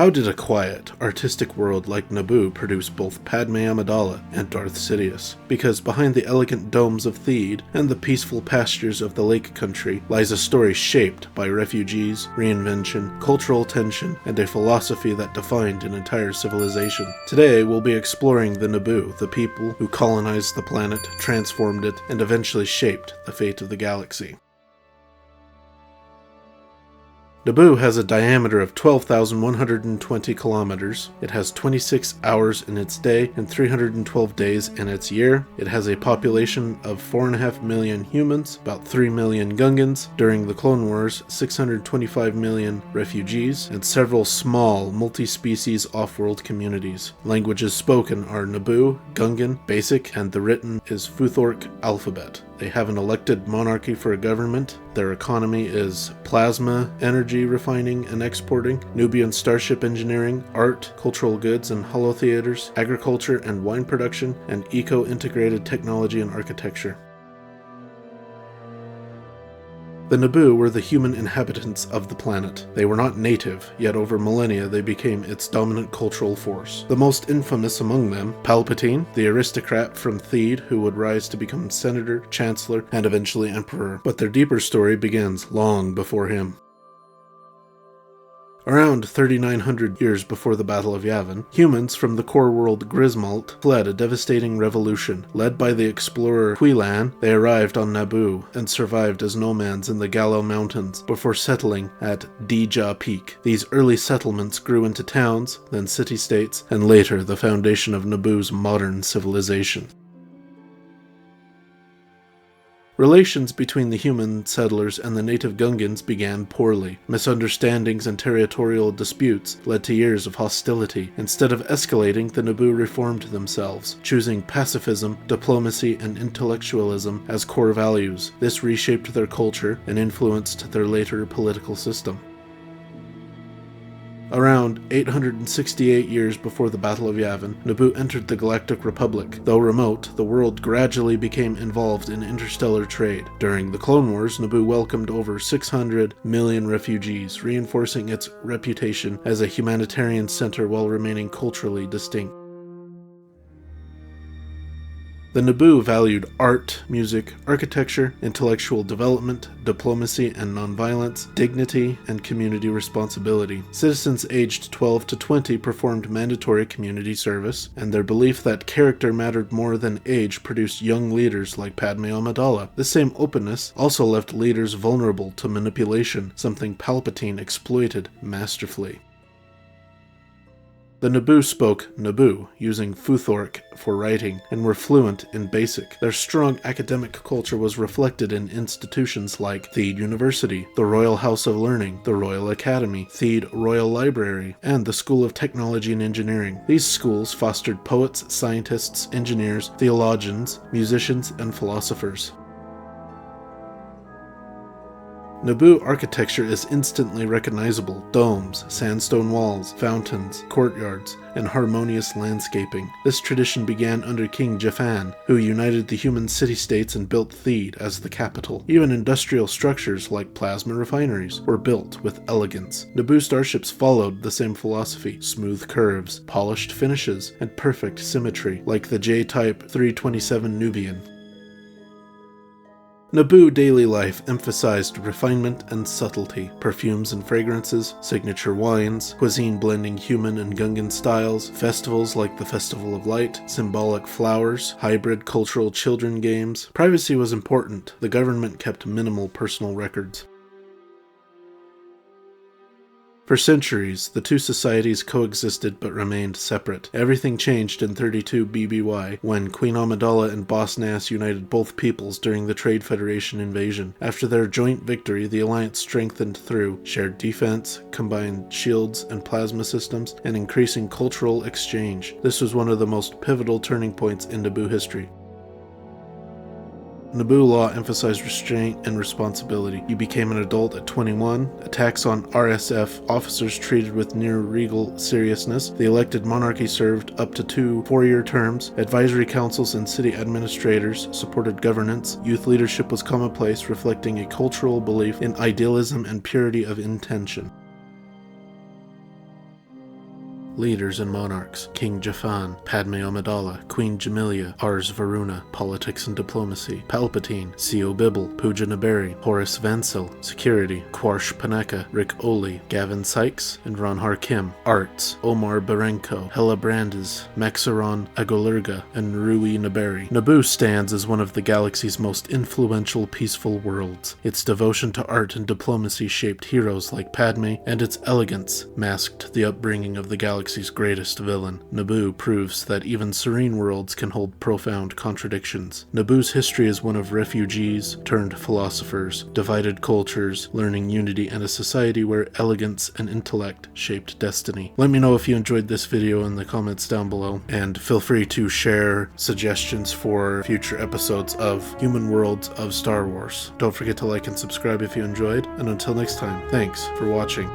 How did a quiet, artistic world like Naboo produce both Padmé Amidala and Darth Sidious? Because behind the elegant domes of Theed and the peaceful pastures of the Lake Country lies a story shaped by refugees, reinvention, cultural tension, and a philosophy that defined an entire civilization. Today we'll be exploring the Naboo, the people who colonized the planet, transformed it, and eventually shaped the fate of the galaxy. Naboo has a diameter of 12,120 kilometers. It has 26 hours in its day and 312 days in its year. It has a population of 4.5 million humans, about 3 million Gungans. During the Clone Wars, 625 million refugees, and several small, multi-species off-world communities. Languages spoken are Naboo, Gungan, Basic, and the written is Futhorc alphabet. They have an elected monarchy for a government. Their economy is plasma, energy refining and exporting, Nubian starship engineering, art, cultural goods and holotheaters, agriculture and wine production, and eco-integrated technology and architecture. The Naboo were the human inhabitants of the planet. They were not native, yet over millennia they became its dominant cultural force. The most infamous among them, Palpatine, the aristocrat from Theed who would rise to become senator, chancellor, and eventually emperor. But their deeper story begins long before him. Around 3,900 years before the Battle of Yavin, humans from the core world Grismalt fled a devastating revolution. Led by the explorer Quillan, they arrived on Naboo and survived as nomads in the Gallo Mountains before settling at Dee'ja Peak. These early settlements grew into towns, then city-states, and later the foundation of Naboo's modern civilization. Relations between the human settlers and the native Gungans began poorly. Misunderstandings and territorial disputes led to years of hostility. Instead of escalating, the Naboo reformed themselves, choosing pacifism, diplomacy, and intellectualism as core values. This reshaped their culture and influenced their later political system. Around 868 years before the Battle of Yavin, Naboo entered the Galactic Republic. Though remote, the world gradually became involved in interstellar trade. During the Clone Wars, Naboo welcomed over 600 million refugees, reinforcing its reputation as a humanitarian center while remaining culturally distinct. The Naboo valued art, music, architecture, intellectual development, diplomacy and nonviolence, dignity, and community responsibility. Citizens aged 12 to 20 performed mandatory community service, and their belief that character mattered more than age produced young leaders like Padmé Amidala. This same openness also left leaders vulnerable to manipulation, something Palpatine exploited masterfully. The Naboo spoke Naboo, using Futhorc for writing, and were fluent in Basic. Their strong academic culture was reflected in institutions like Theed University, the Royal House of Learning, the Royal Academy, Theed Royal Library, and the School of Technology and Engineering. These schools fostered poets, scientists, engineers, theologians, musicians, and philosophers. Naboo architecture is instantly recognizable: domes, sandstone walls, fountains, courtyards, and harmonious landscaping. This tradition began under King Jafan, who united the human city-states and built Theed as the capital. Even industrial structures like plasma refineries were built with elegance. Naboo starships followed the same philosophy: smooth curves, polished finishes, and perfect symmetry, like the J-type 327 Nubian. Naboo daily life emphasized refinement and subtlety. Perfumes and fragrances, signature wines, cuisine blending human and Gungan styles, festivals like the Festival of Light, symbolic flowers, hybrid cultural children games. Privacy was important. The government kept minimal personal records. For centuries, the two societies coexisted but remained separate. Everything changed in 32 BBY when Queen Amidala and Boss Nass united both peoples during the Trade Federation invasion. After their joint victory, the alliance strengthened through shared defense, combined shields and plasma systems, and increasing cultural exchange. This was one of the most pivotal turning points in Naboo history. Naboo law emphasized restraint and responsibility. You became an adult at 21. Attacks on RSF officers treated with near-regal seriousness. The elected monarchy served up to 2 four-year terms. Advisory councils and city administrators supported governance. Youth leadership was commonplace, reflecting a cultural belief in idealism and purity of intention. Leaders and monarchs: King Jafan, Padmé Amidala, Queen Jamilia, Ars Varuna, politics and diplomacy; Palpatine, Sio Bibble, Pooja Naberi, Horace Vansel, security; Quarsh Paneka, Rick Oli, Gavin Sykes, and Ronhar Kim; arts: Omar Barenko, Hela Brandes, Maxeron Agolurga, and Rui Naberi. Naboo stands as one of the galaxy's most influential peaceful worlds. Its devotion to art and diplomacy shaped heroes like Padmé, and its elegance masked the upbringing of the galaxy's greatest villain. Naboo proves that even serene worlds can hold profound contradictions. Naboo's history is one of refugees turned philosophers, divided cultures, learning unity, and a society where elegance and intellect shaped destiny. Let me know if you enjoyed this video in the comments down below, and feel free to share suggestions for future episodes of Human Worlds of Star Wars. Don't forget to like and subscribe if you enjoyed, and until next time, thanks for watching.